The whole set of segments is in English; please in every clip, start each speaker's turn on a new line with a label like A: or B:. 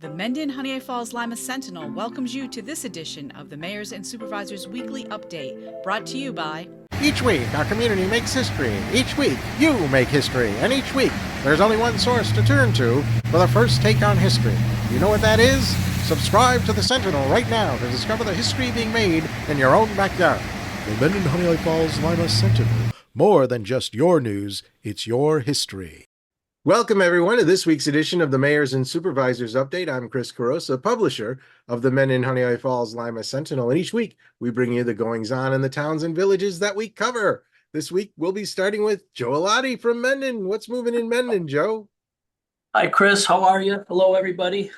A: The Mendon-Honeoye Falls-Lima Sentinel welcomes you to this edition of the Mayor's and Supervisors Weekly Update, brought to you by...
B: Each week, our community makes history. Each week, you make history. And each week, there's only one source to turn to for the first take on history. You know what that is? Subscribe to the Sentinel right now to discover the history being made in your own backyard.
C: The Mendon-Honeoye Falls-Lima Sentinel. More than just your news, it's your history.
B: Welcome, everyone, to this week's edition of the Mayor's and Supervisors Update. I'm Chris Carosa, publisher of the Mendon-Honeoye Falls-Lima Sentinel, and each week we bring you the goings-on in the towns and villages that we cover. This week we'll be starting with Joe Elati from Mendon. What's moving in Mendon, Joe?
D: Hi, Chris. How are you? Hello, everybody.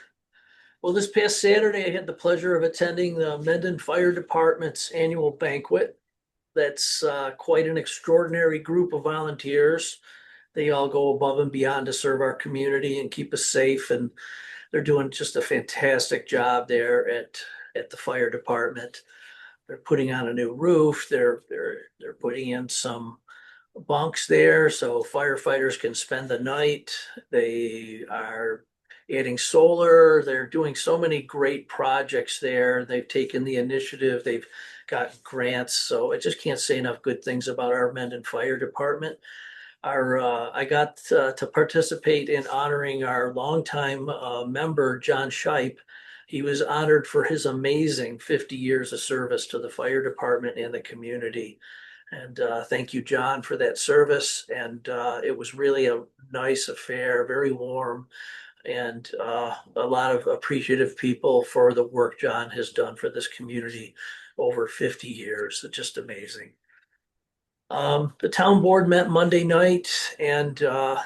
D: Well, this past Saturday, I had the pleasure of attending the Mendon Fire Department's annual banquet. That's quite an extraordinary group of volunteers. They all go above and beyond to serve our community and keep us safe, and they're doing just a fantastic job there at the fire department. They're putting on a new roof. They're putting in some bunks there so firefighters can spend the night. They are adding solar. They're doing so many great projects there. They've taken the initiative. They've got grants. So I just can't say enough good things about our Mendon Fire Department. I got to participate in honoring our longtime member, John Shipe. He was honored for his amazing 50 years of service to the fire department and the community. And thank you, John, for that service. And it was really a nice affair, very warm, and a lot of appreciative people for the work John has done for this community over 50 years. It's just amazing. The town board met Monday night, and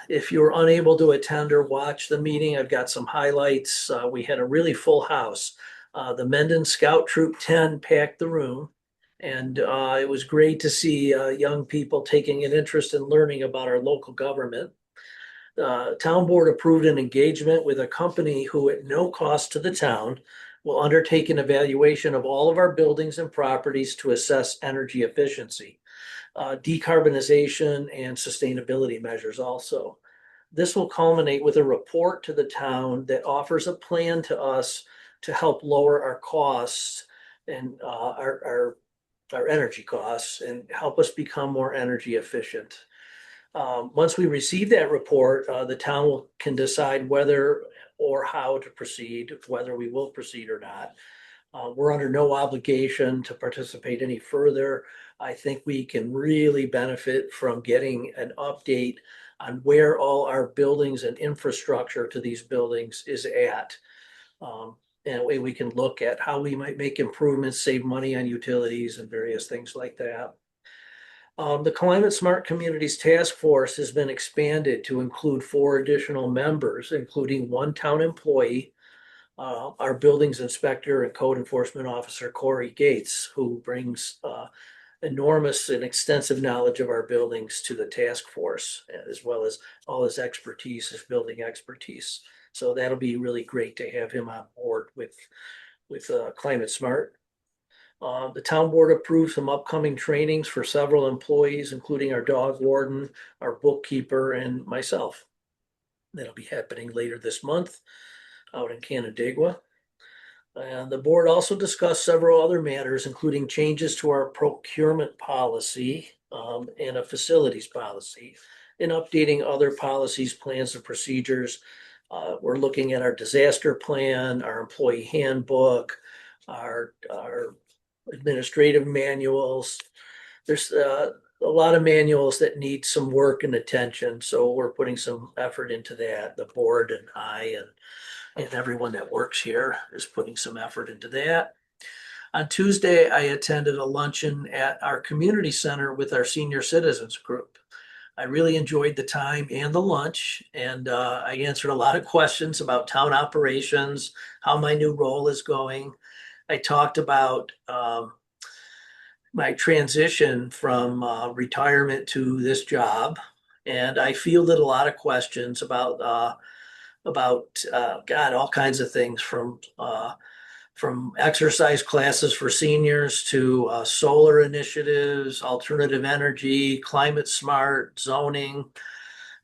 D: if you were unable to attend or watch the meeting, I've got some highlights. We had a really full house. The Mendon Scout Troop 10 packed the room, and it was great to see young people taking an interest in learning about our local government. The town board approved an engagement with a company who, at no cost to the town, will undertake an evaluation of all of our buildings and properties to assess energy efficiency. Decarbonization and sustainability measures also. This will culminate with a report to the town that offers a plan to us to help lower our costs and our energy costs and help us become more energy efficient. Once we receive that report, the town can decide whether or how to proceed, whether we will proceed or not. We're under no obligation to participate any further. I think we can really benefit from getting an update on where all our buildings and infrastructure to these buildings is at. And a way we can look at how we might make improvements, save money on utilities and various things like that. The Climate Smart Communities Task Force has been expanded to include 4 additional members, including 1 town employee, our buildings inspector and code enforcement officer, Corey Gates, who brings enormous and extensive knowledge of our buildings to the task force, as well as all his expertise, his building expertise. So that'll be really great to have him on board with Climate Smart. The town board approved some upcoming trainings for several employees, including our dog warden, our bookkeeper, and myself. That'll be happening later this month out in Canandaigua. And the board also discussed several other matters, including changes to our procurement policy and a facilities policy, and updating other policies, plans, and procedures. We're looking at our disaster plan, our employee handbook, our administrative manuals. There's a lot of manuals that need some work and attention, so we're putting some effort into that. The board and I and everyone that works here is putting some effort into that. On Tuesday, I attended a luncheon at our community center with our senior citizens group. I really enjoyed the time and the lunch, and I answered a lot of questions about town operations, how my new role is going. I talked about my transition from retirement to this job, and I fielded a lot of questions about God, all kinds of things from exercise classes for seniors to solar initiatives, alternative energy, climate smart, zoning.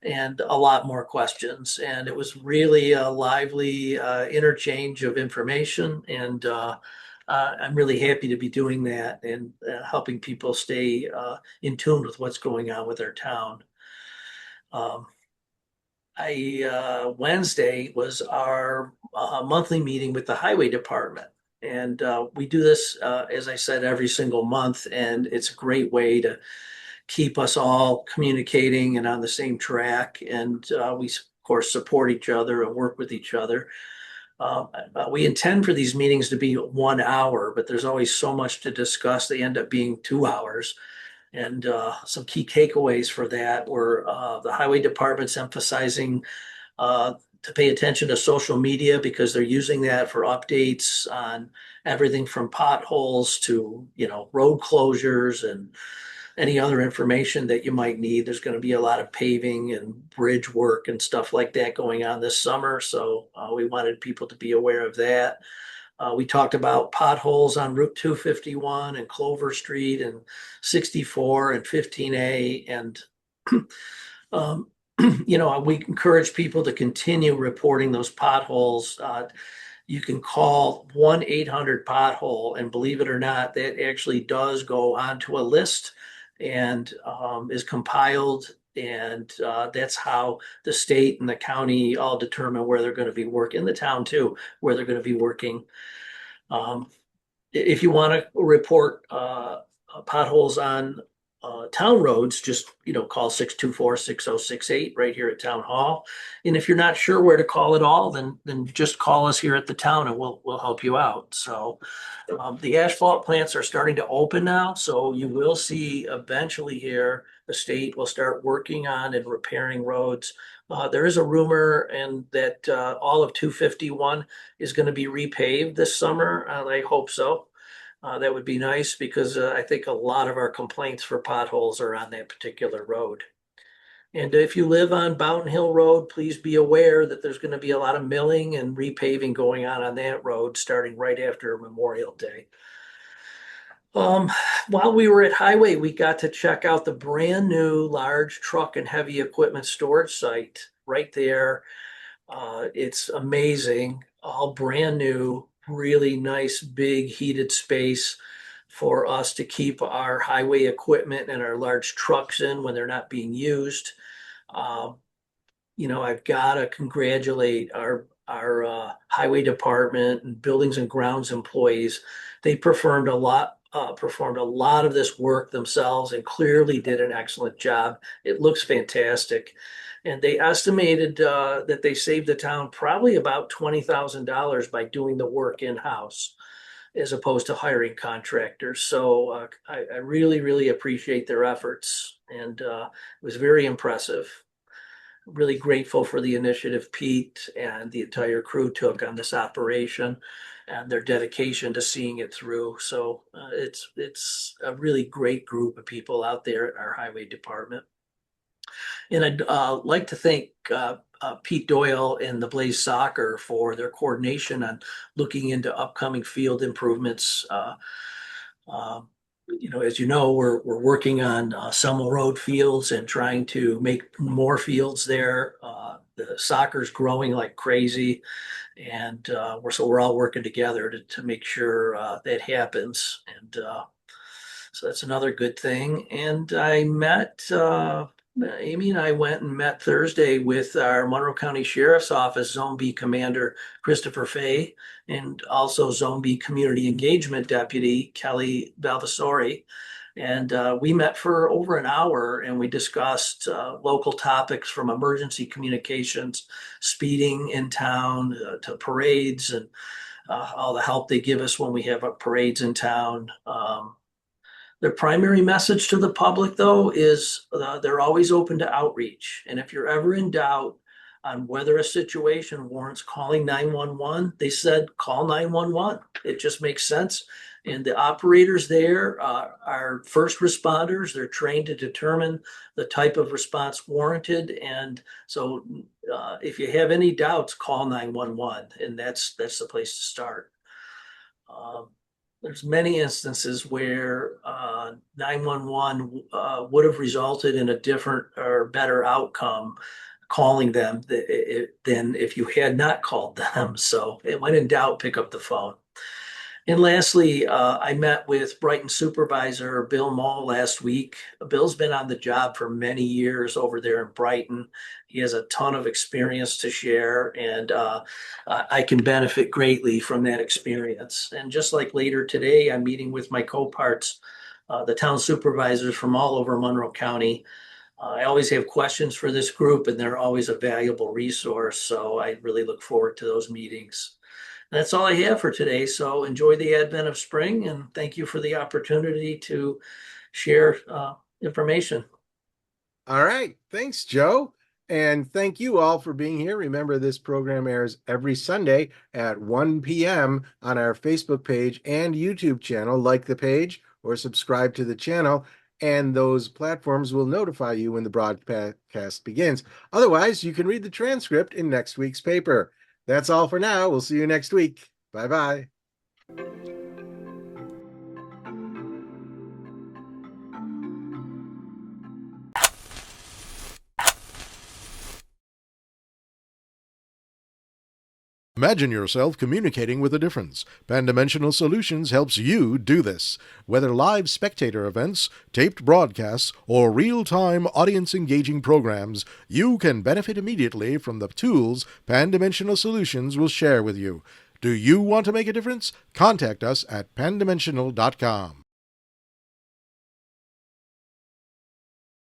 D: and a lot more questions. And it was really a lively interchange of information. And I'm really happy to be doing that and helping people stay in tune with what's going on with their town. Um, Wednesday was our monthly meeting with the highway department. And we do this, as I said, every single month. And it's a great way to keep us all communicating and on the same track. And we, of course, support each other and work with each other. We intend for these meetings to be 1 hour, but there's always so much to discuss. They end up being 2 hours. And some key takeaways for that were the highway department's emphasizing to pay attention to social media because they're using that for updates on everything from potholes to, road closures and any other information that you might need. There's going to be a lot of paving and bridge work and stuff like that going on this summer. So we wanted people to be aware of that. We talked about potholes on Route 251 and Clover Street and 64 and 15A. And, we encourage people to continue reporting those potholes. You can call 1-800-POTHOLE, and believe it or not, that actually does go onto a list and is compiled. And that's how the state and the county all determine where they're going to be working, the town too, where they're going to be working. If you want to report potholes on town roads, just call 624-6068 right here at Town Hall. And if you're not sure where to call at all, then just call us here at the town and we'll help you out. So the asphalt plants are starting to open now, so you will see eventually here the state will start working on and repairing roads. There is a rumor and that all of 251 is going to be repaved this summer. I hope so. That would be nice because I think a lot of our complaints for potholes are on that particular road. And if you live on Mountain Hill Road, please be aware that there's going to be a lot of milling and repaving going on that road starting right after Memorial Day. While we were at Highway, we got to check out the brand new large truck and heavy equipment storage site right there. It's amazing, all brand new, really nice, big heated space for us to keep our highway equipment and our large trucks in when they're not being used. I've got to congratulate our highway department and buildings and grounds employees. They performed a lot of this work themselves and clearly did an excellent job. It looks fantastic. And they estimated that they saved the town probably about $20,000 by doing the work in-house as opposed to hiring contractors. So I really, really appreciate their efforts. And it was very impressive. Really grateful for the initiative Pete and the entire crew took on this operation and their dedication to seeing it through. So it's a really great group of people out there at our highway department. And I'd like to thank Pete Doyle and the Blaze Soccer for their coordination on looking into upcoming field improvements. As you know, we're working on Selma Road fields and trying to make more fields there. The soccer's growing like crazy, and we're all working together to make sure that happens. And so that's another good thing. And I met Amy and I went and met Thursday with our Monroe County Sheriff's Office Zone B Commander Christopher Fay and also Zone B Community Engagement Deputy Kelly Valvasori. And we met for over an hour and we discussed local topics from emergency communications, speeding in town to parades and all the help they give us when we have parades in town. Their primary message to the public, though, is they're always open to outreach. And if you're ever in doubt on whether a situation warrants calling 911, they said call 911. It just makes sense. And the operators there are first responders. They're trained to determine the type of response warranted. And so if you have any doubts, call 911. And that's the place to start. there's many instances where 911 would have resulted in a different or better outcome calling them than if you had not called them. So when in doubt, pick up the phone. And lastly, I met with Brighton Supervisor Bill Mull last week. Bill's been on the job for many years over there in Brighton. He has a ton of experience to share, and I can benefit greatly from that experience. And just like later today, I'm meeting with my co-parts, the town supervisors from all over Monroe County. I always have questions for this group, and they're always a valuable resource. So I really look forward to those meetings. That's all I have for today. So enjoy the advent of spring, and thank you for the opportunity to share information.
B: All right. Thanks, Joe. And thank you all for being here. Remember, this program airs every Sunday at 1 p.m. on our Facebook page and YouTube channel. Like the page or subscribe to the channel, and those platforms will notify you when the broadcast begins. Otherwise, you can read the transcript in next week's paper. That's all for now. We'll see you next week. Bye-bye.
C: Imagine yourself communicating with a difference. Pan-Dimensional Solutions helps you do this. Whether live spectator events, taped broadcasts, or real-time audience-engaging programs, you can benefit immediately from the tools Pan-Dimensional Solutions will share with you. Do you want to make a difference? Contact us at pandimensional.com.